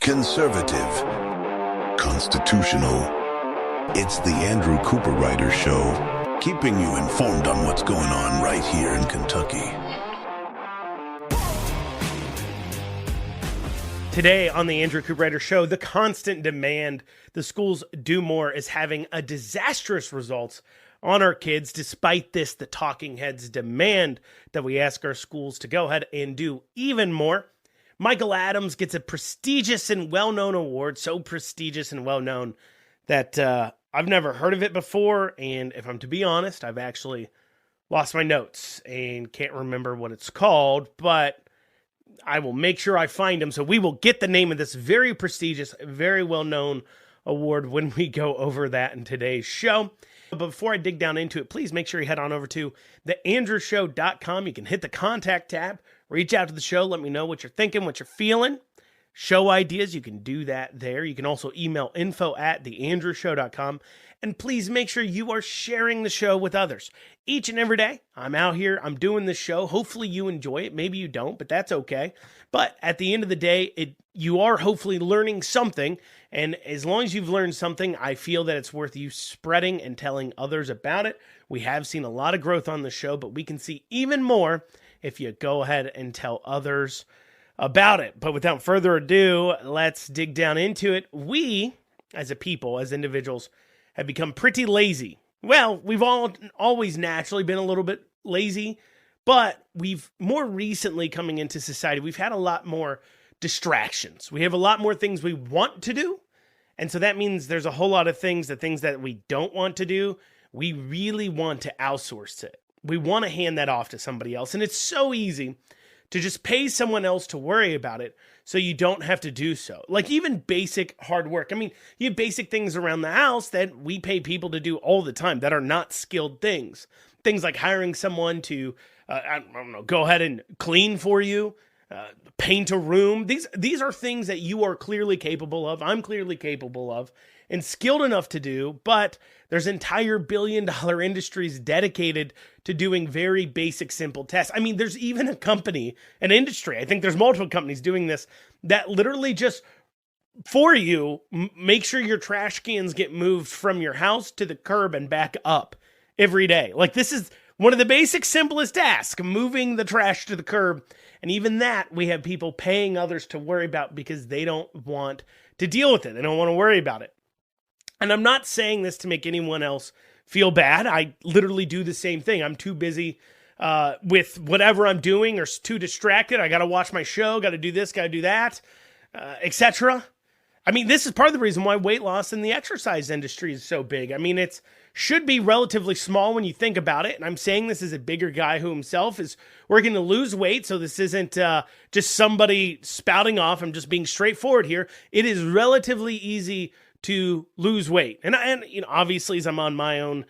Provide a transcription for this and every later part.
conservative, constitutional. It's the Andrew Cooperrider Show, keeping you informed on what's going on right here in Kentucky. Today on the Andrew Cooperrider Show, the constant demand the schools do more is having a disastrous results on our kids. Despite this, the talking heads demand that we ask our schools to go ahead and do even more. Michael Adams gets a prestigious and well-known award, so prestigious and well-known that I've never heard of it before, and if I'm to be honest, I've actually lost my notes and can't remember what it's called, but I will make sure I find them, so we will get the name of this very prestigious, very well-known award when we go over that in today's show. But before I dig down into it, please make sure you head on over to theandrewshow.com. You can hit the contact tab, reach out to the show, let me know what you're thinking, what you're feeling. Show ideas, you can do that there. You can also email info@theandrewshow.com. And please make sure you are sharing the show with others. Each and every day, I'm out here, I'm doing this show. Hopefully you enjoy it. Maybe you don't, but that's okay. But at the end of the day, you are hopefully learning something. And as long as you've learned something, I feel that it's worth you spreading and telling others about it. We have seen a lot of growth on the show, but we can see even more if you go ahead and tell others about it. But without further ado, let's dig down into it. We, as a people, as individuals, have become pretty lazy. Well, we've always naturally been a little bit lazy, but we've more recently coming into society, we've had a lot more distractions. We have a lot more things we want to do. And so that means there's a whole lot of things, the things that we don't want to do, we really want to outsource it. We want to hand that off to somebody else. And it's so easy to just pay someone else to worry about it so you don't have to do so. Like even basic hard work. I mean, you have basic things around the house that we pay people to do all the time that are not skilled things. Things like hiring someone to, I don't know, go ahead and clean for you, paint a room. These are things that you are clearly capable of. I'm clearly capable of and skilled enough to do, but there's entire billion-dollar industries dedicated to doing very basic, simple tasks. I mean, there's even a company, an industry, I think there's multiple companies doing this, that literally just, for you, make sure your trash cans get moved from your house to the curb and back up every day. Like, this is one of the basic, simplest tasks, moving the trash to the curb. And even that, we have people paying others to worry about because they don't want to deal with it. They don't want to worry about it. And I'm not saying this to make anyone else feel bad. I literally do the same thing. I'm too busy with whatever I'm doing or too distracted. I got to watch my show, got to do this, got to do that, etc. I mean, this is part of the reason why weight loss in the exercise industry is so big. I mean, it should be relatively small when you think about it. And I'm saying this as a bigger guy who himself is working to lose weight. So this isn't just somebody spouting off. I'm just being straightforward here. It is relatively easy to lose weight. And you know, obviously as I'm on my own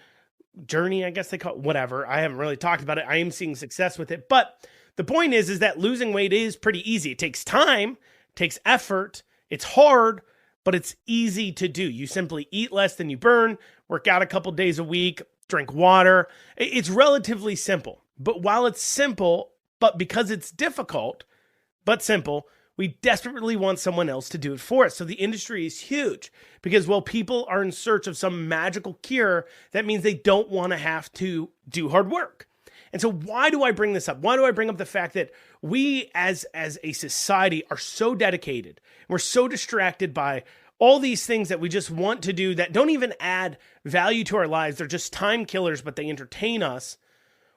journey, I guess they call it, whatever. I haven't really talked about it. I am seeing success with it. But the point is that losing weight is pretty easy. It takes time, takes effort. It's hard, but it's easy to do. You simply eat less than you burn, work out a couple days a week, drink water. It's relatively simple. But while it's simple, but because it's difficult, but simple, we desperately want someone else to do it for us. So the industry is huge because while people are in search of some magical cure, that means they don't want to have to do hard work. And so why do I bring this up? Why do I bring up the fact that we as a society are so dedicated, we're so distracted by all these things that we just want to do that don't even add value to our lives. They're just time killers, but they entertain us.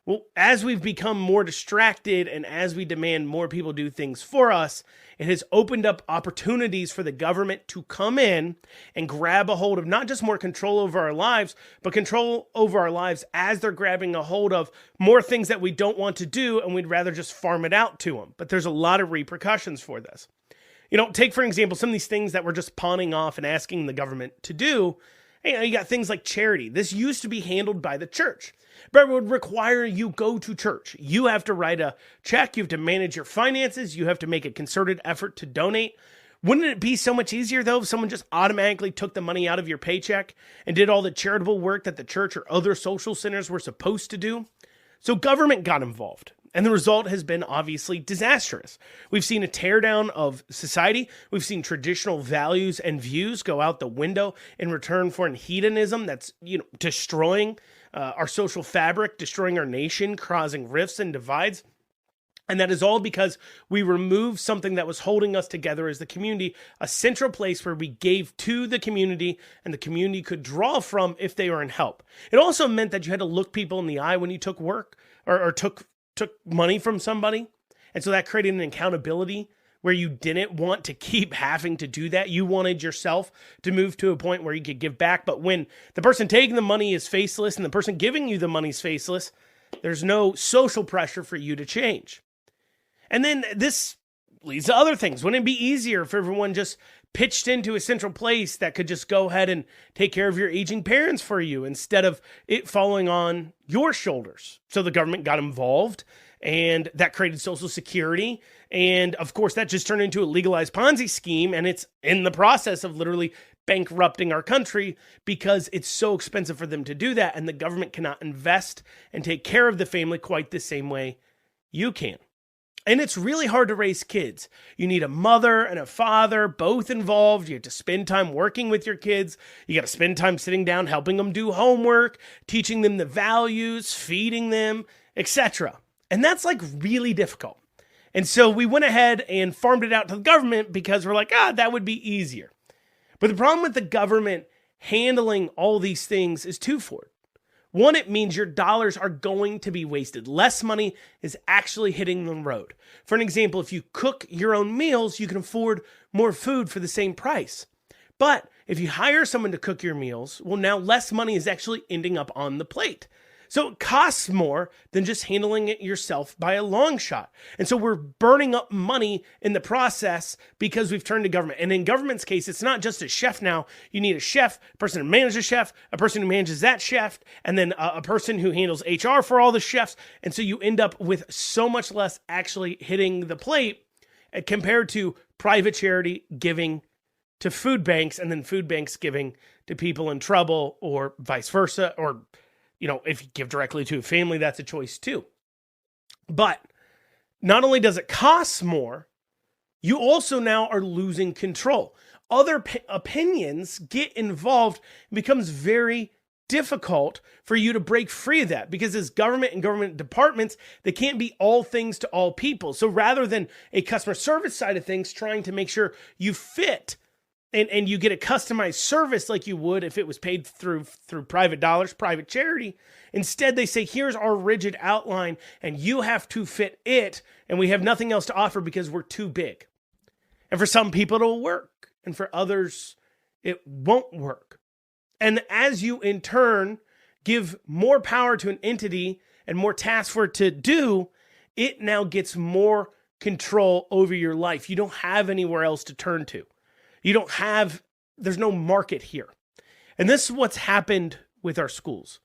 Well, as we've become more distracted and as we demand more people do things for us, it has opened up opportunities for the government to come in and grab a hold of not just more control over our lives, but control over our lives as they're grabbing a hold of more things that we don't want to do and we'd rather just farm it out to them. But there's a lot of repercussions for this. You know, take for example, some of these things that we're just pawning off and asking the government to do. You got things like charity. This used to be handled by the church, but it would require you go to church. You have to write a check. You have to manage your finances. You have to make a concerted effort to donate. Wouldn't it be so much easier, though, if someone just automatically took the money out of your paycheck and did all the charitable work that the church or other social centers were supposed to do? So government got involved. And the result has been obviously disastrous. We've seen a teardown of society. We've seen traditional values and views go out the window in return for an hedonism that's, destroying our social fabric, destroying our nation, causing rifts and divides. And that is all because we removed something that was holding us together as the community, a central place where we gave to the community and the community could draw from if they were in help. It also meant that you had to look people in the eye when you took work or took money from somebody. And so that created an accountability where you didn't want to keep having to do that. You wanted yourself to move to a point where you could give back. But when the person taking the money is faceless and the person giving you the money is faceless, there's no social pressure for you to change. And then this leads to other things. Wouldn't it be easier if everyone just pitched into a central place that could just go ahead and take care of your aging parents for you instead of it falling on your shoulders? So the government got involved, and that created Social Security. And of course, that just turned into a legalized Ponzi scheme, and it's in the process of literally bankrupting our country because it's so expensive for them to do that, and the government cannot invest and take care of the family quite the same way you can. And it's really hard to raise kids. You need a mother and a father, both involved. You have to spend time working with your kids. You got to spend time sitting down, helping them do homework, teaching them the values, feeding them, etc. And that's really difficult. And so we went ahead and farmed it out to the government because we're that would be easier. But the problem with the government handling all these things is twofold. One, it means your dollars are going to be wasted. Less money is actually hitting the road. For an example, if you cook your own meals, you can afford more food for the same price. But if you hire someone to cook your meals, well, now less money is actually ending up on the plate. So it costs more than just handling it yourself by a long shot. And so we're burning up money in the process because we've turned to government. And in government's case, it's not just a chef now. You need a chef, a person who manages a chef, a person who manages that chef, and then a person who handles HR for all the chefs. And so you end up with so much less actually hitting the plate compared to private charity giving to food banks and then food banks giving to people in trouble or vice versa, or if you give directly to a family, that's a choice too. But not only does it cost more, you also now are losing control. Other opinions get involved. It becomes very difficult for you to break free of that because as government and government departments, they can't be all things to all people. So rather than a customer service side of things, trying to make sure you fit and you get a customized service like you would if it was paid through private dollars, private charity. Instead, they say, here's our rigid outline, and you have to fit it, and we have nothing else to offer because we're too big. And for some people, it'll work, and for others, it won't work. And as you, in turn, give more power to an entity and more tasks for it to do, it now gets more control over your life. You don't have anywhere else to turn to. There's no market here. And this is what's happened with our schools.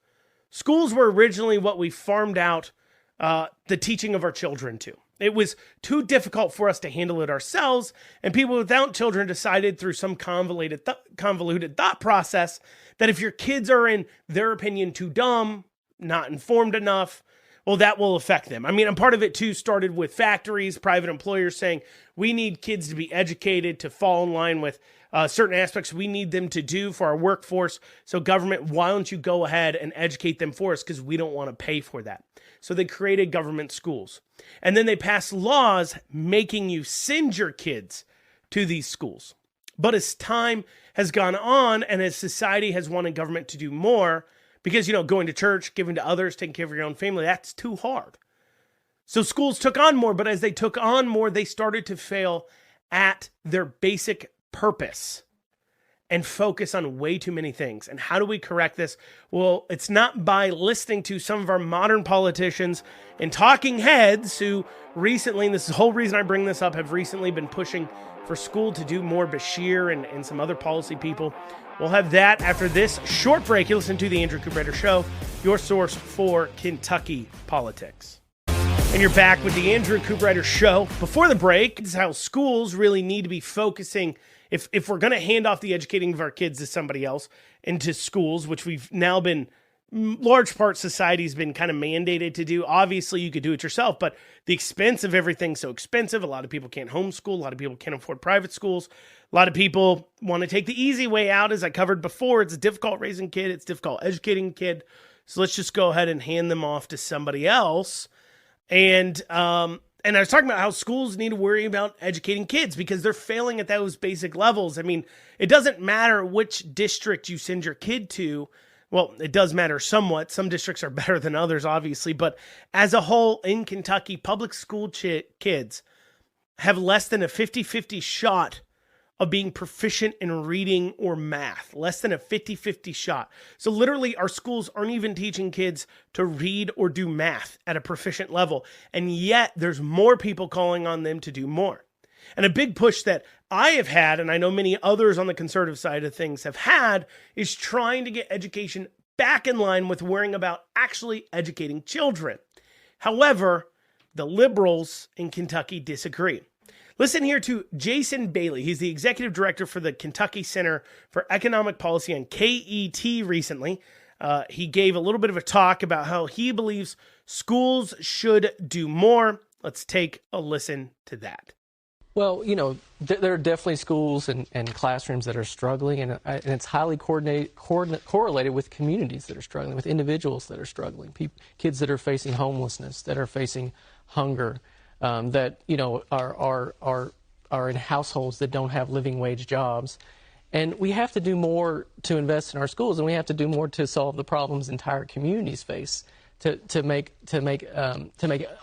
Schools were originally what we farmed out the teaching of our children to. It was too difficult for us to handle it ourselves, and people without children decided through some convoluted thought process that if your kids are, in their opinion, too dumb, not informed enough, well, that will affect them. I mean, and part of it too started with factories, private employers saying, we need kids to be educated to fall in line with certain aspects we need them to do for our workforce. So government, why don't you go ahead and educate them for us because we don't want to pay for that. So they created government schools. And then they passed laws making you send your kids to these schools. But as time has gone on and as society has wanted government to do more, because, going to church, giving to others, taking care of your own family, that's too hard. So schools took on more, but as they took on more, they started to fail at their basic purpose and focus on way too many things. And how do we correct this? Well, it's not by listening to some of our modern politicians and talking heads who recently, and this is the whole reason I bring this up, have recently been pushing for school to do more Beshear and some other policy people. We'll have that after this short break. You listen to the Andrew Cooperrider Show, your source for Kentucky politics. And you're back with the Andrew Cooperrider Show. Before the break, this is how schools really need to be focusing. If we're going to hand off the educating of our kids to somebody else into schools, which we've now been large part society's been kind of mandated to do. Obviously, you could do it yourself, but the expense of everything's so expensive. A lot of people can't homeschool. A lot of people can't afford private schools. A lot of people want to take the easy way out. As I covered before, it's difficult raising a kid. It's difficult educating a kid. So let's just go ahead and hand them off to somebody else. And I was talking about how schools need to worry about educating kids because they're failing at those basic levels. I mean, it doesn't matter which district you send your kid to. Well, it does matter somewhat. Some districts are better than others, obviously. But as a whole, in Kentucky, public school kids have less than a 50-50 shot of being proficient in reading or math. Less than a 50-50 shot. So literally, our schools aren't even teaching kids to read or do math at a proficient level. And yet, there's more people calling on them to do more. And a big push that I have had, and I know many others on the conservative side of things have had, is trying to get education back in line with worrying about actually educating children. However, the liberals in Kentucky disagree. Listen here to Jason Bailey. He's the executive director for the Kentucky Center for Economic Policy on KET recently. He gave a little bit of a talk about how he believes schools should do more. Let's take a listen to that. Well, there are definitely schools and classrooms that are struggling, and it's highly correlated with communities that are struggling, with individuals that are struggling, kids that are facing homelessness, that are facing hunger, that are in households that don't have living wage jobs. And we have to do more to invest in our schools, and we have to do more to solve the problems entire communities face. To make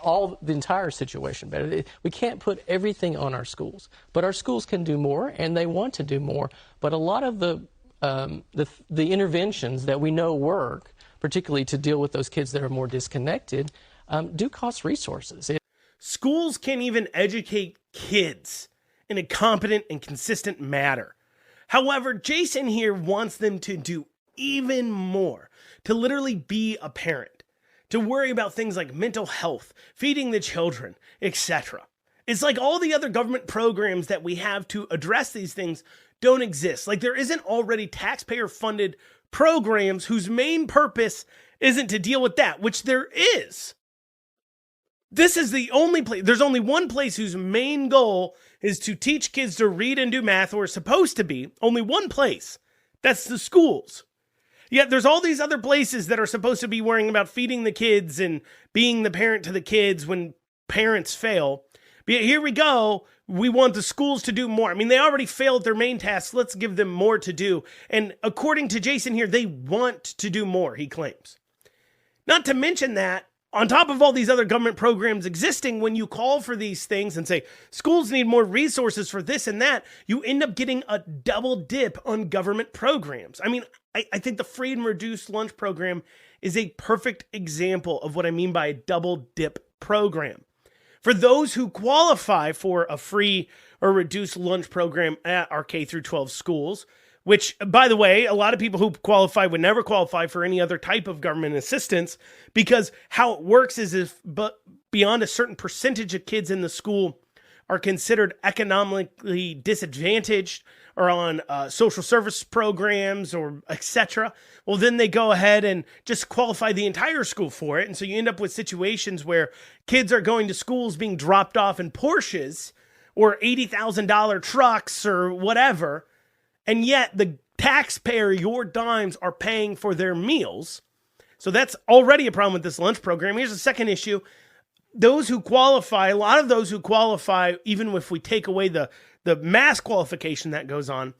all the entire situation better. We can't put everything on our schools, but our schools can do more, and they want to do more. But a lot of the interventions that we know work, particularly to deal with those kids that are more disconnected, do cost resources. Schools can't even educate kids in a competent and consistent manner. However, Jason here wants them to do even more, to literally be a parent, to worry about things like mental health, feeding the children, etc. It's like all the other government programs that we have to address these things don't exist. Like there isn't already taxpayer-funded programs whose main purpose isn't to deal with that, which there is. This is the only place. There's only one place whose main goal is to teach kids to read and do math, or is supposed to be. Only one place. That's the schools. Yet there's all these other places that are supposed to be worrying about feeding the kids and being the parent to the kids when parents fail. But yet here we go. We want the schools to do more. I mean, they already failed their main tasks. Let's give them more to do. And according to Jason here, they want to do more, he claims. Not to mention that, on top of all these other government programs existing, when you call for these things and say, schools need more resources for this and that, you end up getting a double dip on government programs. I mean, I think the free and reduced lunch program is a perfect example of what I mean by a double dip program. For those who qualify for a free or reduced lunch program at our K through 12 schools, which, by the way, a lot of people who qualify would never qualify for any other type of government assistance, because how it works is if beyond a certain percentage of kids in the school are considered economically disadvantaged or on social service programs or etc., well, then they go ahead and just qualify the entire school for it. And so you end up with situations where kids are going to schools being dropped off in Porsches or $80,000 trucks or whatever, and yet the taxpayer, your dimes, are paying for their meals. So that's already a problem with this lunch program. Here's the second issue. Those who qualify, a lot of those who qualify, even if we take away the mass qualification that goes on,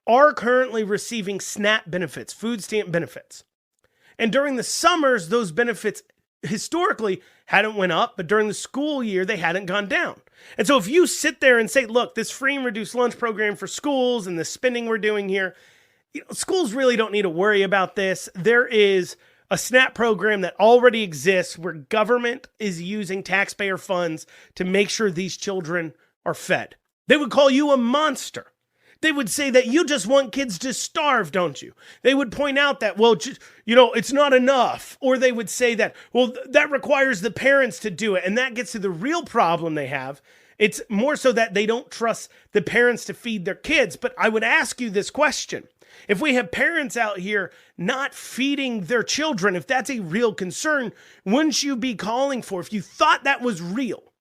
are currently receiving SNAP benefits, food stamp benefits. And during the summers, those benefits historically hadn't went up, but during the school year, they hadn't gone down. And so if you sit there and say, look, this free and reduced lunch program for schools and the spending we're doing here, schools really don't need to worry about this. There is a SNAP program that already exists where government is using taxpayer funds to make sure these children are fed. They would call you a monster. They would say that you just want kids to starve, don't you? They would point out that, well, it's not enough. Or they would say that, well, that requires the parents to do it. And that gets to the real problem they have, It's more so that they don't trust the parents to feed their kids. But I would ask you this question. If we have parents out here not feeding their children, if that's a real concern, wouldn't you be calling for, if you thought that was real,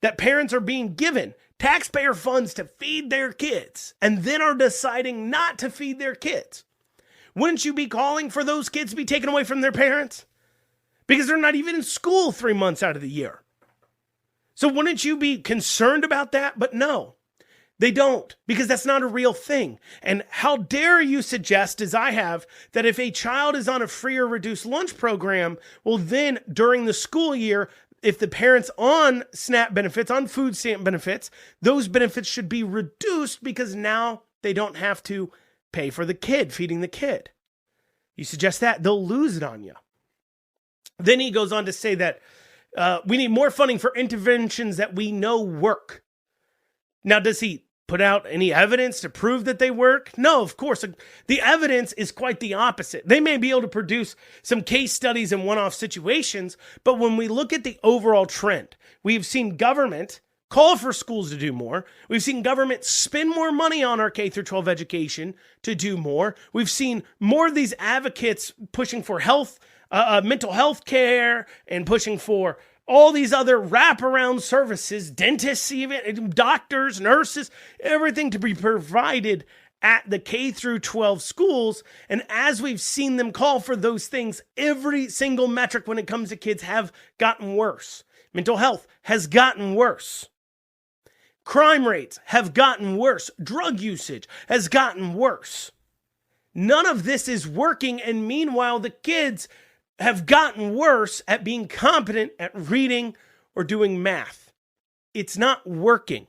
that parents are being given taxpayer funds to feed their kids and then are deciding not to feed their kids? Wouldn't you be calling for those kids to be taken away from their parents? Because they're not even in school 3 months out of the year. So wouldn't you be concerned about that? But no, they don't, because that's not a real thing. And how dare you suggest, as I have, that if a child is on a free or reduced lunch program, well then during the school year, if the parent's on SNAP benefits, on food stamp benefits, those benefits should be reduced because now they don't have to pay for the kid, feeding the kid. You suggest that, they'll lose it on you. Then he goes on to say that we need more funding for interventions that we know work. Now, does he put out any evidence to prove that they work? No, of course. The evidence is quite the opposite. They may be able to produce some case studies in one-off situations, but when we look at the overall trend, we've seen government call for schools to do more. We've seen government spend more money on our K through 12 education to do more. We've seen more of these advocates pushing for health, mental health care, and pushing for all these other wraparound services, dentists, even doctors, nurses, everything to be provided at the K through 12 schools. And as we've seen them call for those things, every single metric when it comes to kids have gotten worse. Mental health has gotten worse. Crime rates have gotten worse. Drug usage has gotten worse. None of this is working. And meanwhile, the kids have gotten worse at being competent at reading or doing math. It's not working.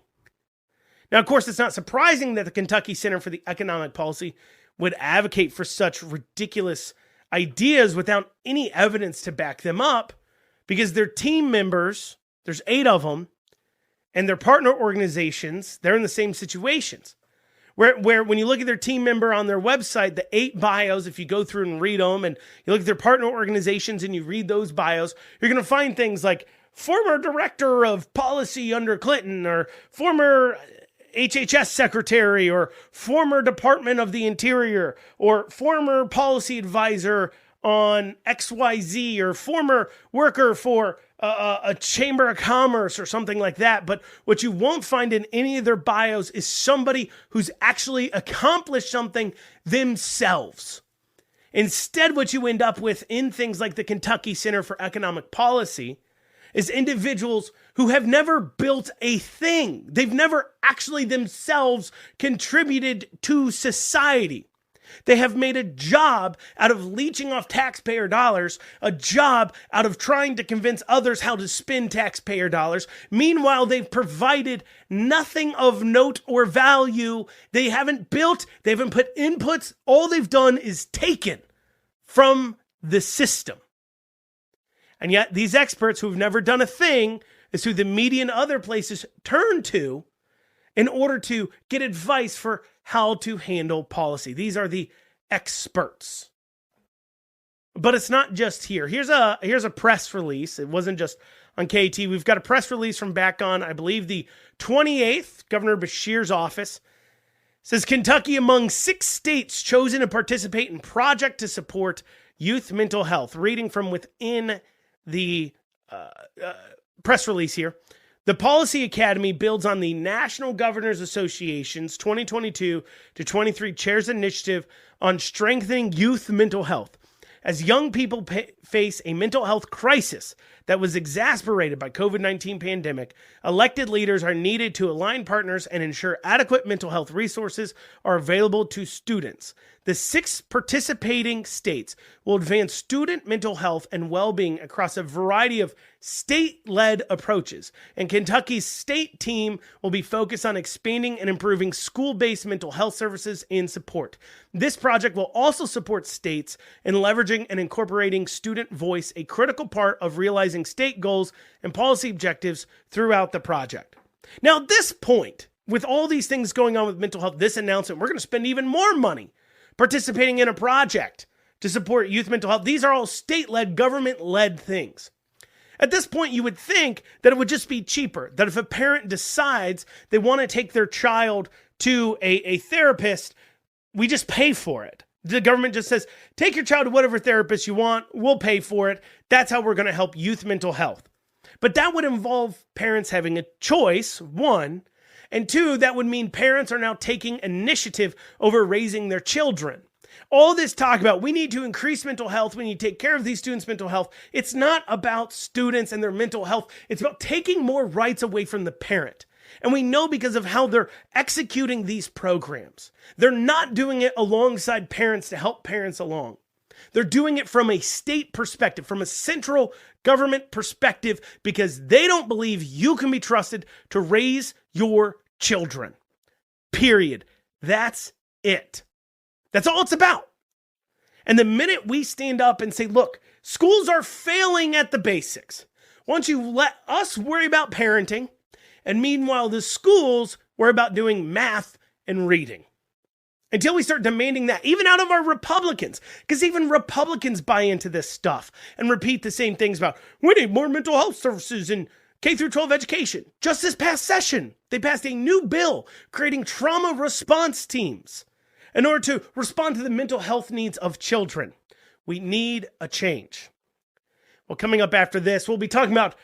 Now, of course, it's not surprising that the Kentucky Center for the Economic Policy would advocate for such ridiculous ideas without any evidence to back them up, because their team members, there's 8 of them, and their partner organizations, they're in the same situations. Where when you look at their team member on their website, the 8 bios, if you go through and read them, and you look at their partner organizations and you read those bios, you're going to find things like former director of policy under Clinton, or former HHS secretary, or former Department of the Interior, or former policy advisor on XYZ, or former worker for a chamber of commerce or something like that. But what you won't find in any of their bios is somebody who's actually accomplished something themselves. Instead, what you end up with in things like the Kentucky Center for Economic Policy is individuals who have never built a thing. They've never actually themselves contributed to society. They have made a job out of leeching off taxpayer dollars, a job out of trying to convince others how to spend taxpayer dollars. Meanwhile, they've provided nothing of note or value. They haven't built, they haven't put inputs. All they've done is taken from the system. And yet these experts who've never done a thing is who the media and other places turn to in order to get advice for how to handle policy. These are the experts. But it's not just here. Here's a press release. It wasn't just on KT. We've got a press release from back on, I believe, the 28th. Governor Beshear's office says Kentucky among 6 states chosen to participate in project to support youth mental health. Reading from within the press release here. The Policy Academy builds on the National Governors Association's 2022 to 23 Chairs Initiative on strengthening youth mental health. As young people face a mental health crisis that was exacerbated by COVID-19 pandemic, elected leaders are needed to align partners and ensure adequate mental health resources are available to students. The 6 participating states will advance student mental health and well-being across a variety of state-led approaches, and Kentucky's state team will be focused on expanding and improving school-based mental health services and support. This project will also support states in leveraging and incorporating student voice, a critical part of realizing state goals and policy objectives throughout the project. Now, at this point, with all these things going on with mental health, this announcement, we're going to spend even more money participating in a project to support youth mental health. These are all state-led, government-led things. At this point, you would think that it would just be cheaper, that if a parent decides they want to take their child to a therapist, we just pay for it. The government just says, take your child to whatever therapist you want, we'll pay for it. That's how we're going to help youth mental health. But that would involve parents having a choice, one, and two, that would mean parents are now taking initiative over raising their children. All this talk about we need to increase mental health, we need to take care of these students' mental health. It's not about students and their mental health. It's about taking more rights away from the parent. And we know because of how they're executing these programs. They're not doing it alongside parents to help parents along. They're doing it from a state perspective, from a central government perspective, because they don't believe you can be trusted to raise your children. Period. That's it. That's all it's about. And the minute we stand up and say, look, schools are failing at the basics. Why don't you let us worry about parenting? And meanwhile, the schools worry about doing math and reading. Until we start demanding that, even out of our Republicans, because even Republicans buy into this stuff and repeat the same things about, we need more mental health services in K through 12 education. Just this past session, they passed a new bill creating trauma response teams in order to respond to the mental health needs of children. We need a change. Well, coming up after this, we'll be talking about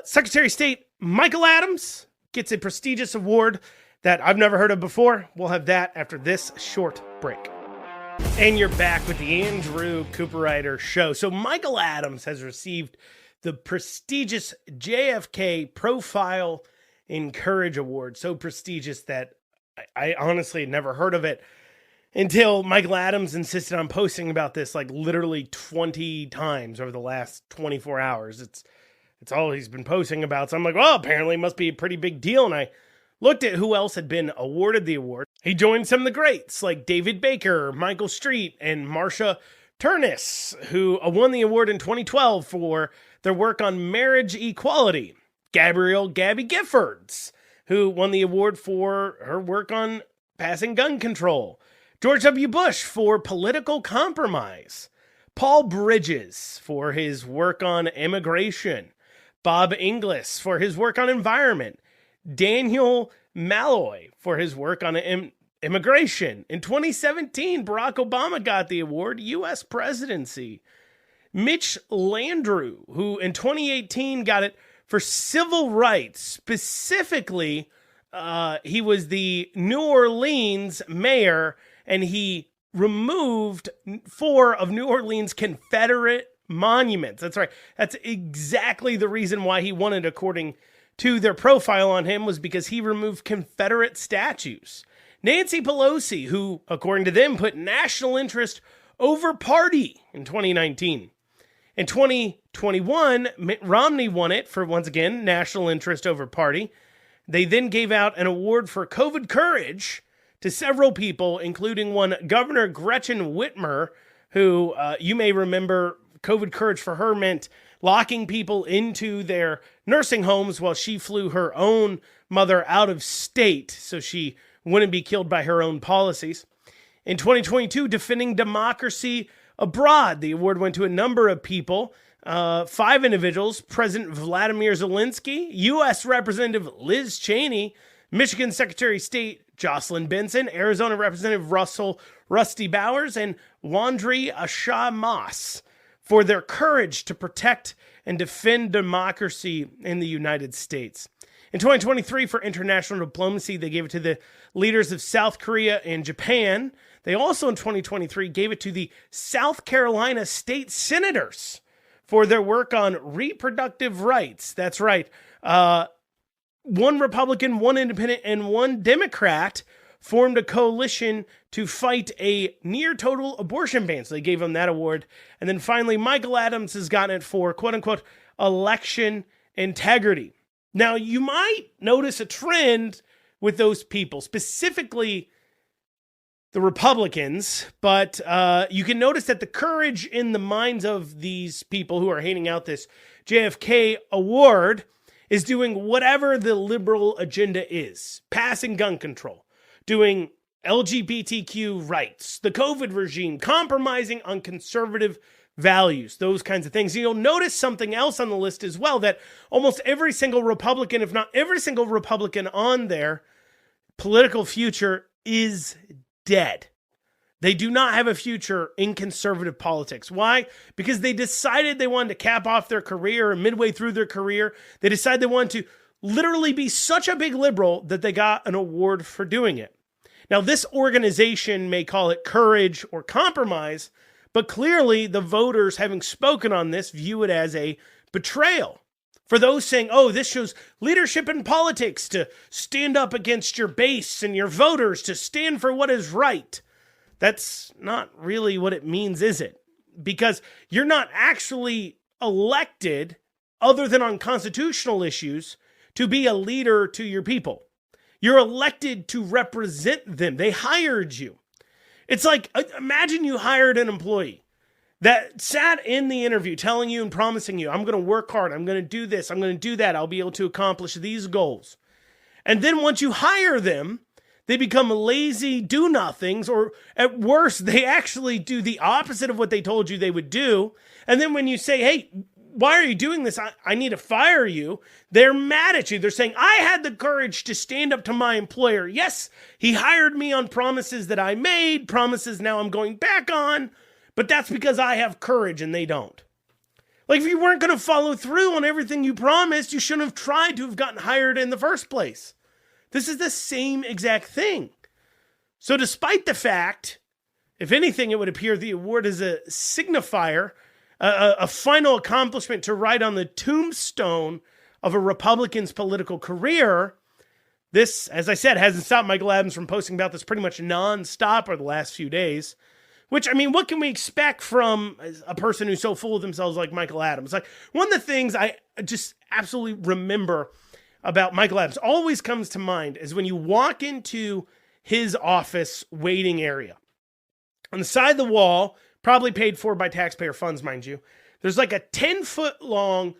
Secretary of State Michael Adams gets a prestigious award that I've never heard of before. We'll have that after this short break. And you're back with the Andrew Cooperrider Show. So Michael Adams has received the prestigious JFK Profile in Courage Award. So prestigious that I honestly had never heard of it until Michael Adams insisted on posting about this like literally 20 times over the last 24 hours. It's all he's been posting about. So I'm like, well, apparently it must be a pretty big deal. And I looked at who else had been awarded the award. He joined some of the greats like David Baker, Michael Street, and Marsha Turnus, who won the award in 2012 for their work on marriage equality. Gabby Giffords, who won the award for her work on passing gun control. George W. Bush for political compromise. Paul Bridges for his work on immigration. Bob Inglis for his work on environment. Daniel Malloy for his work on immigration. In 2017, Barack Obama got the award, U.S. presidency. Mitch Landrieu, who in 2018 got it for civil rights. Specifically, he was the New Orleans mayor, and he removed 4 of New Orleans' Confederate monuments. That's right. That's exactly the reason why he won it, according to their profile on him, was because he removed Confederate statues. Nancy Pelosi, who, according to them, put national interest over party in 2019. In 2021, Mitt Romney won it for, once again, national interest over party. They then gave out an award for COVID courage to several people, including one Governor Gretchen Whitmer, who you may remember COVID courage for her meant locking people into their nursing homes while she flew her own mother out of state so she wouldn't be killed by her own policies. In 2022, defending democracy abroad, the award went to a number of people, 5 individuals: President Vladimir Zelensky, U.S. Representative Liz Cheney, Michigan Secretary of State Jocelyn Benson, Arizona Representative Rusty Bowers, and Wandry Asha Moss for their courage to protect and defend democracy in the United States. In 2023, for international diplomacy, they gave it to the leaders of South Korea and Japan. They also, in 2023, gave it to the South Carolina state senators for their work on reproductive rights. That's right. 1 Republican, 1 independent, and 1 Democrat formed a coalition to fight a near total abortion ban. So they gave him that award. And then finally, Michael Adams has gotten it for, quote unquote, election integrity. Now, you might notice a trend with those people, specifically the Republicans, but you can notice that the courage in the minds of these people who are handing out this JFK award is doing whatever the liberal agenda is. Passing gun control, doing LGBTQ rights, the COVID regime, compromising on conservative values, those kinds of things. You'll notice something else on the list as well, that almost every single Republican, if not every single Republican on there, political future is dead. They do not have a future in conservative politics. Why? Because they decided they wanted to cap off their career, and midway through their career, they decided they wanted to literally be such a big liberal that they got an award for doing it. Now, this organization may call it courage or compromise, but clearly the voters, having spoken on this, view it as a betrayal. For those saying, oh, this shows leadership in politics, to stand up against your base and your voters, to stand for what is right. That's not really what it means, is it? Because you're not actually elected, other than on constitutional issues, to be a leader to your people. You're elected to represent them. They hired you. It's like, imagine you hired an employee that sat in the interview telling you and promising you, I'm going to work hard, I'm going to do this, I'm going to do that, I'll be able to accomplish these goals. And then once you hire them, they become lazy do-nothings, or at worst, they actually do the opposite of what they told you they would do. And then when you say, hey, why are you doing this? I need to fire you. They're mad at you. They're saying, I had the courage to stand up to my employer. Yes, he hired me on promises that I made, promises now I'm going back on, but that's because I have courage and they don't. Like, if you weren't going to follow through on everything you promised, you shouldn't have tried to have gotten hired in the first place. This is the same exact thing. So despite the fact, if anything, it would appear the award is a signifier, a final accomplishment to write on the tombstone of a Republican's political career. This, as I said, hasn't stopped Michael Adams from posting about this pretty much nonstop over the last few days. Which, I mean, what can we expect from a person who's so full of themselves like Michael Adams? Like, one of the things I just absolutely remember about Michael Adams always comes to mind is when you walk into his office waiting area. On the side of the wall, probably paid for by taxpayer funds, mind you, there's like a 10-foot long,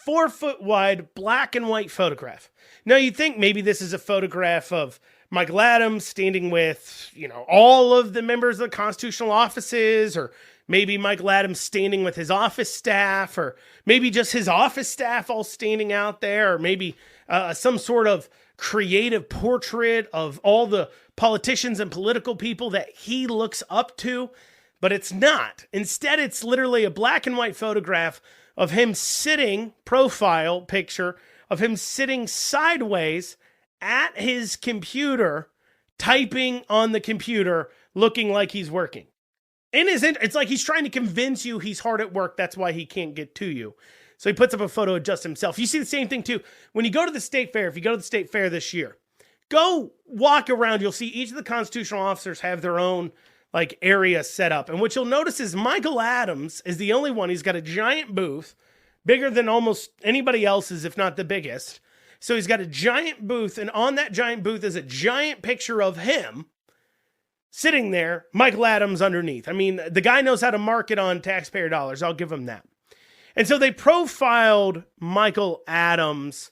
4-foot wide black and white photograph. Now, you'd think maybe this is a photograph of Michael Adams standing with, all of the members of the constitutional offices, or maybe Michael Adams standing with his office staff, or maybe just his office staff all standing out there, or maybe some sort of creative portrait of all the politicians and political people that he looks up to. But it's not. Instead, it's literally a black and white photograph of him sitting, profile picture, of him sitting sideways at his computer, typing on the computer, looking like he's working. It's like he's trying to convince you he's hard at work. That's why he can't get to you. So he puts up a photo of just himself. You see the same thing too. When you go to the state fair, if you go to the state fair this year, go walk around. You'll see each of the constitutional officers have their own area set up. And what you'll notice is Michael Adams is the only one. He's got a giant booth, bigger than almost anybody else's, if not the biggest. So he's got a giant booth, and on that giant booth is a giant picture of him sitting there, Michael Adams underneath. I mean, the guy knows how to market on taxpayer dollars. I'll give him that. And so they profiled Michael Adams.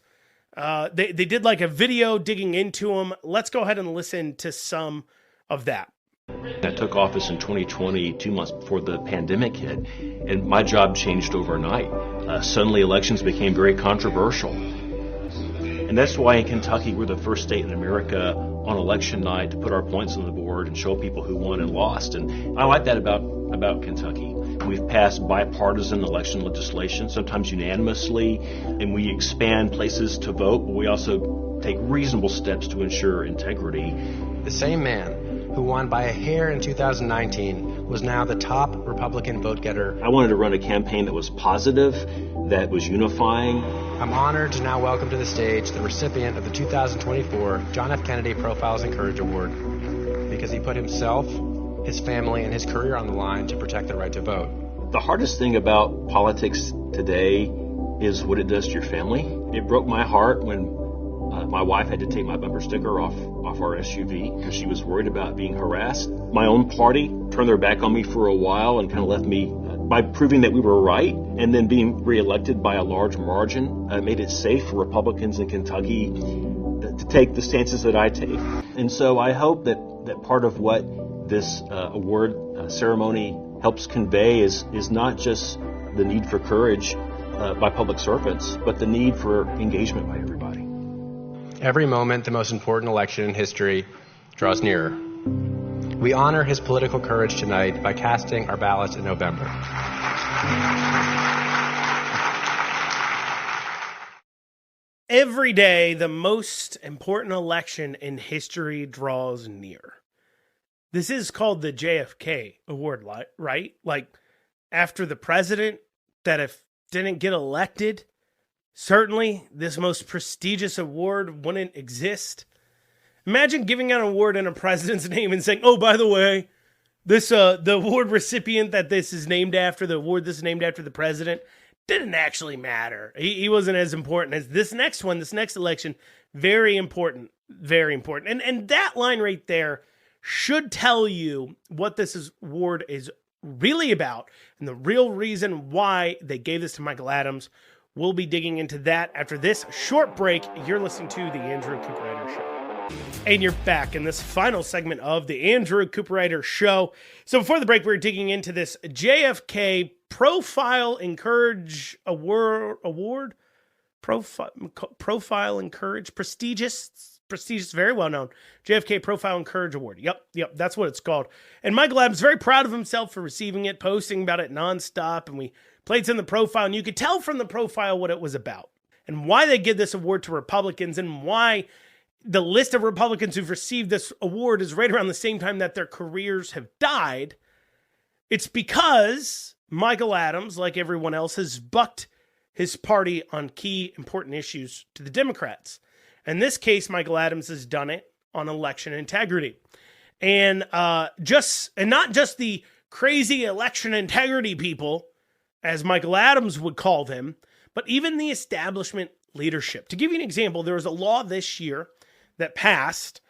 They did a video digging into him. Let's go ahead and listen to some of that. I took office in 2020, 2 months before the pandemic hit, and my job changed overnight. Suddenly elections became very controversial. And that's why in Kentucky we're the first state in America on election night to put our points on the board and show people who won and lost. And I like that about Kentucky. We've passed bipartisan election legislation, sometimes unanimously, and we expand places to vote, but we also take reasonable steps to ensure integrity. The same man who won by a hair in 2019 was now the top Republican vote getter. I wanted to run a campaign that was positive, that was unifying. I'm honored to now welcome to the stage the recipient of the 2024 John F. Kennedy Profiles in Courage Award, because he put himself, his family, and his career on the line to protect the right to vote. The hardest thing about politics today is what it does to your family. It broke my heart when my wife had to take my bumper sticker off our SUV because she was worried about being harassed. My own party turned their back on me for a while and kind of left me by proving that we were right, and then being reelected by a large margin made it safe for Republicans in Kentucky to take the stances that I take. And so I hope that part of what this award ceremony helps convey is not just the need for courage by public servants, but the need for engagement by everybody. Every moment, the most important election in history draws nearer. We honor his political courage tonight by casting our ballots in November. Every day, the most important election in history draws near. This is called the JFK Award, right? Like, after the president that if didn't get elected, certainly this most prestigious award wouldn't exist. Imagine giving out an award in a president's name and saying, oh, by the way, this the award recipient that this is named after, the award this is named after the president, didn't actually matter. He wasn't as important as this next one, this next election. Very important, very important. And that line right there should tell you what this award is really about and the real reason why they gave this to Michael Adams. We'll be digging into that after this short break. You're listening to The Andrew Cooperrider Show. And you're back in this final segment of The Andrew Cooperrider Show. So before the break, we were digging into this JFK Profile Encourage Award. Profile Encourage, prestigious, very well known. JFK Profile Encourage Award. Yep, that's what it's called. And Michael Adams very proud of himself for receiving it, posting about it nonstop, and we played some of the profile, and you could tell from the profile what it was about and why they give this award to Republicans and why the list of Republicans who've received this award is right around the same time that their careers have died. It's because Michael Adams, like everyone else, has bucked his party on key important issues to the Democrats. In this case, Michael Adams has done it on election integrity. And not just the crazy election integrity people, as Michael Adams would call them, but even the establishment leadership. To give you an example, there was a law this year that passed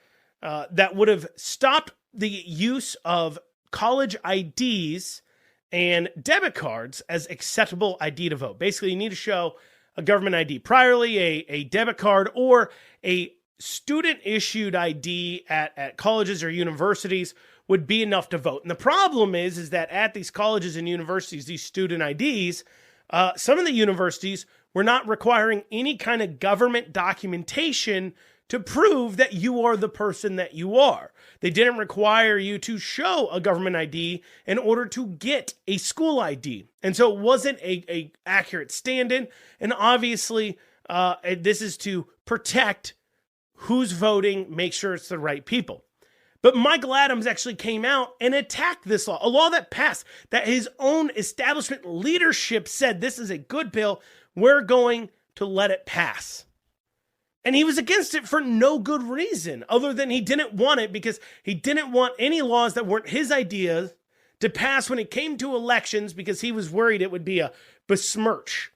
that would have stopped the use of college IDs and debit cards as acceptable ID to vote. Basically, you need to show a government ID. Priorly, a debit card or a student-issued ID at colleges or universities would be enough to vote. And the problem is that at these colleges and universities, these student IDs, some of the universities were not requiring any kind of government documentation to prove that you are the person that you are. They didn't require you to show a government ID in order to get a school ID. And so it wasn't a accurate stand-in. And obviously, this is to protect who's voting, make sure it's the right people. But Michael Adams actually came out and attacked this law, a law that passed, that his own establishment leadership said, this is a good bill, we're going to let it pass. And he was against it for no good reason, other than he didn't want it because he didn't want any laws that weren't his ideas to pass when it came to elections because he was worried it would be a besmirch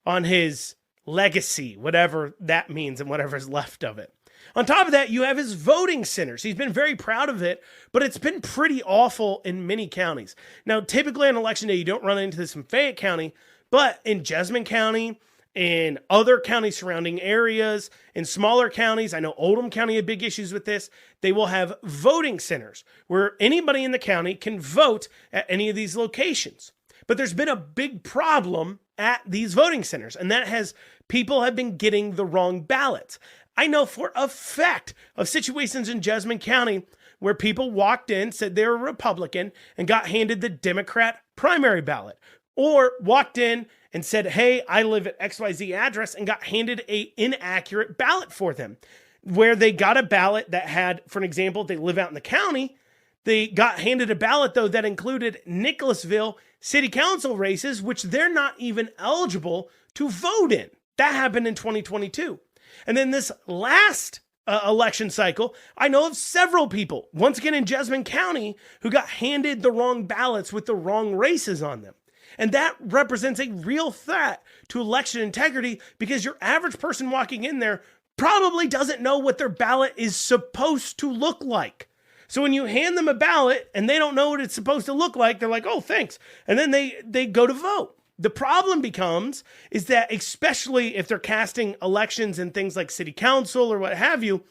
on his legacy, whatever that means and whatever's left of it. On top of that, you have his voting centers. He's been very proud of it, but it's been pretty awful in many counties. Now, typically on election day, you don't run into this in Fayette County, but in Jessamine County, in other county surrounding areas, in smaller counties, I know Oldham County had big issues with this, they will have voting centers where anybody in the county can vote at any of these locations. But there's been a big problem at these voting centers, and that has people have been getting the wrong ballots. I know for a fact of situations in Jessamine County where people walked in, said they were Republican, and got handed the Democrat primary ballot, or walked in and said, hey, I live at XYZ address, and got handed an inaccurate ballot for them, where they got a ballot that had, for an example, they live out in the county, they got handed a ballot, though, that included Nicholasville city council races, which they're not even eligible to vote in. That happened in 2022. And then this last election cycle, I know of several people, once again in Jessamine County, who got handed the wrong ballots with the wrong races on them. And that represents a real threat to election integrity because your average person walking in there probably doesn't know what their ballot is supposed to look like. So when you hand them a ballot and they don't know what it's supposed to look like, they're like, oh, thanks. And then they go to vote. The problem becomes is that, especially if they're casting elections in things like city council or what have you,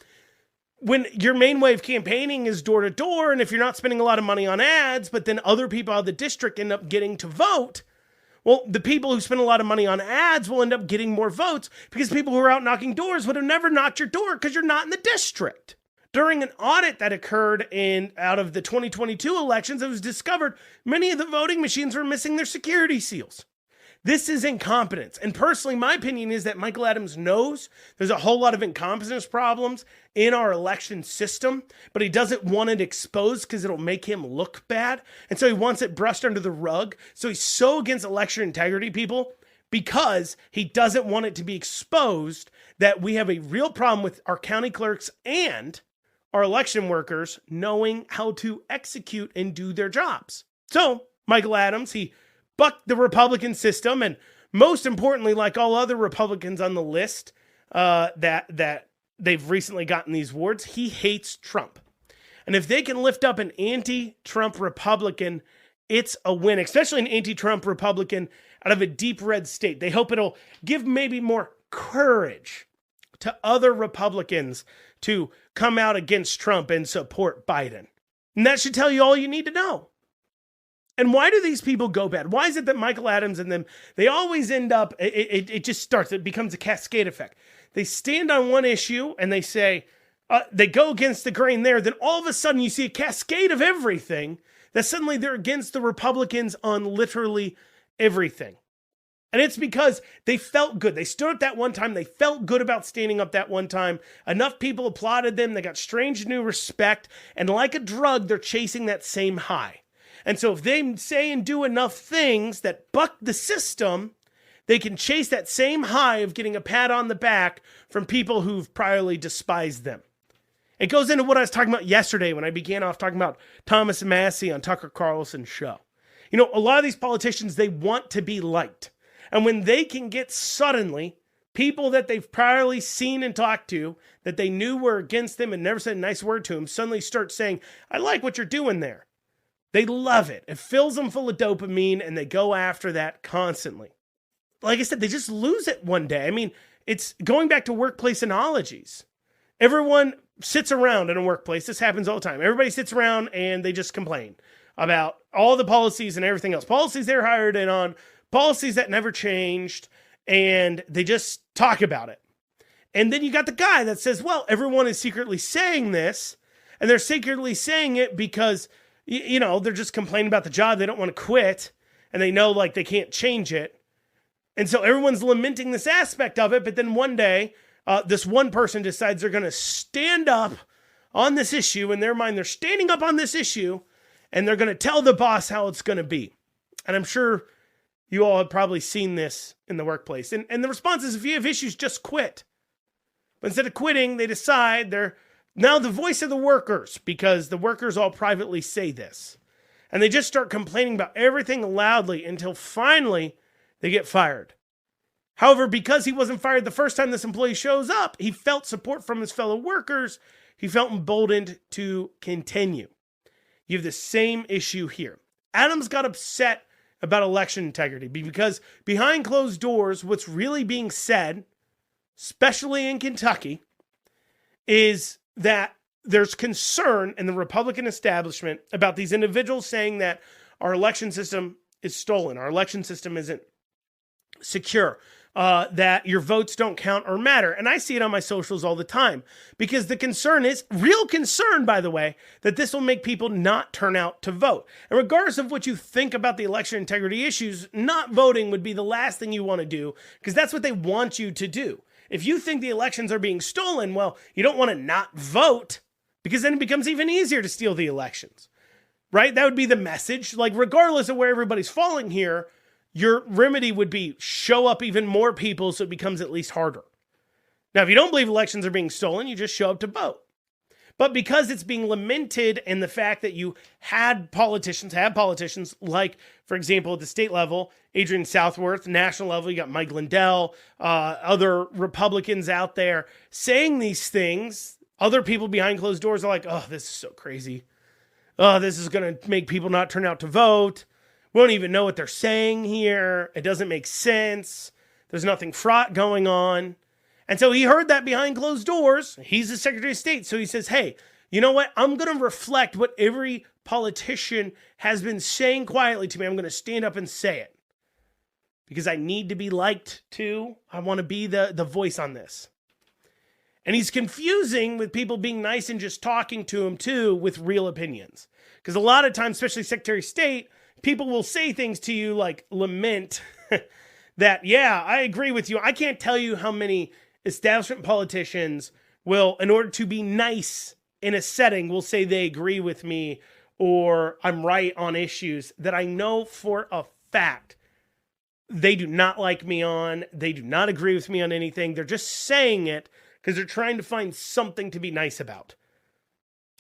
when your main way of campaigning is door to door, and if you're not spending a lot of money on ads, but then other people out of the district end up getting to vote, well, the people who spend a lot of money on ads will end up getting more votes because people who are out knocking doors would have never knocked your door because you're not in the district. During an audit that occurred out of the 2022 elections, it was discovered many of the voting machines were missing their security seals. This is incompetence. And personally, my opinion is that Michael Adams knows there's a whole lot of incompetence problems in our election system, but he doesn't want it exposed because it'll make him look bad. And so he wants it brushed under the rug. So he's so against election integrity, people, because he doesn't want it to be exposed that we have a real problem with our county clerks and our election workers knowing how to execute and do their jobs. So Michael Adams, he bucked the Republican system, and most importantly, like all other Republicans on the list that they've recently gotten these awards, he hates Trump. And if they can lift up an anti-Trump Republican, it's a win, especially an anti-Trump Republican out of a deep red state. They hope it'll give maybe more courage to other Republicans to come out against Trump and support Biden. And that should tell you all you need to know. And why do these people go bad? Why is it that Michael Adams and them, they always end up, it just starts, it becomes a cascade effect. They stand on one issue and they say, they go against the grain there. Then all of a sudden you see a cascade of everything that suddenly they're against the Republicans on literally everything. And it's because they felt good. They stood up that one time. They felt good about standing up that one time. Enough people applauded them. They got strange new respect. And like a drug, they're chasing that same high. And so if they say and do enough things that buck the system, they can chase that same high of getting a pat on the back from people who've priorly despised them. It goes into what I was talking about yesterday when I began off talking about Thomas Massey on Tucker Carlson's show. You know, a lot of these politicians, they want to be liked. And when they can get suddenly people that they've priorly seen and talked to, that they knew were against them and never said a nice word to them, suddenly start saying, I like what you're doing there. They love it. It fills them full of dopamine, and they go after that constantly. Like I said, they just lose it one day. I mean, it's going back to workplace analogies. Everyone sits around in a workplace. This happens all the time. Everybody sits around and they just complain about all the policies and everything else. Policies they're hired in on, policies that never changed, and they just talk about it. And then you got the guy that says, well, everyone is secretly saying this, and they're secretly saying it because you know, they're just complaining about the job. They don't want to quit, and they know like they can't change it. And so everyone's lamenting this aspect of it. But then one day, this one person decides they're going to stand up on this issue. In their mind, they're standing up on this issue, and they're going to tell the boss how it's going to be. And I'm sure you all have probably seen this in the workplace. And the response is, if you have issues, just quit. But instead of quitting, they decide they're now the voice of the workers, because the workers all privately say this. And they just start complaining about everything loudly until finally they get fired. However, because he wasn't fired the first time this employee shows up, he felt support from his fellow workers. He felt emboldened to continue. You have the same issue here. Adams got upset about election integrity because behind closed doors, what's really being said, especially in Kentucky, is that there's concern in the Republican establishment about these individuals saying that our election system is stolen, our election system isn't secure, that your votes don't count or matter. And I see it on my socials all the time because the concern is, real concern, by the way, that this will make people not turn out to vote. And regardless of what you think about the election integrity issues, not voting would be the last thing you want to do because that's what they want you to do. If you think the elections are being stolen, well, you don't want to not vote because then it becomes even easier to steal the elections, right? That would be the message. Like, regardless of where everybody's falling here, your remedy would be show up even more people so it becomes at least harder. Now, if you don't believe elections are being stolen, you just show up to vote. But because it's being lamented in the fact that you had politicians like, for example, at the state level, Adrian Southworth, national level, you got Mike Lindell, other Republicans out there saying these things. Other people behind closed doors are like, oh, this is so crazy. Oh, this is going to make people not turn out to vote. We don't even know what they're saying here. It doesn't make sense. There's nothing fraught going on. And so he heard that behind closed doors. He's the Secretary of State. So he says, hey, you know what? I'm going to reflect what every politician has been saying quietly to me. I'm going to stand up and say it because I need to be liked too. I want to be the voice on this. And he's confusing with people being nice and just talking to him too with real opinions. Because a lot of times, especially Secretary of State, people will say things to you like lament that, yeah, I agree with you. I can't tell you how many establishment politicians will, in order to be nice in a setting, will say they agree with me or I'm right on issues that I know for a fact they do not like me on. They do not agree with me on anything. They're just saying it because they're trying to find something to be nice about.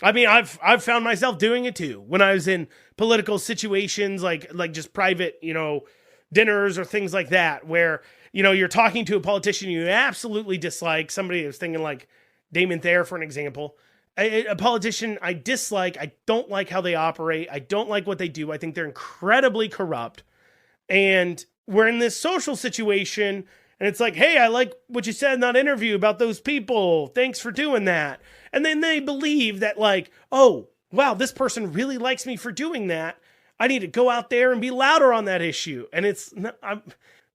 I mean, I've found myself doing it too when I was in political situations like just private, dinners or things like that, where, you're talking to a politician you absolutely dislike. Somebody was thinking like Damon Thayer, for an example, a politician I dislike. I don't like how they operate. I don't like what they do. I think they're incredibly corrupt. And we're in this social situation and it's like, hey, I like what you said in that interview about those people. Thanks for doing that. And then they believe that like, oh, wow, this person really likes me for doing that. I need to go out there and be louder on that issue. And it's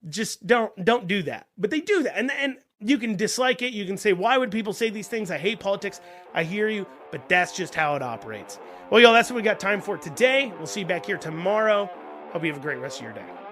just don't do that. But they do that. And you can dislike it. You can say, why would people say these things? I hate politics. I hear you, but that's just how it operates. Well, y'all, that's what we got time for today. We'll see you back here tomorrow. Hope you have a great rest of your day.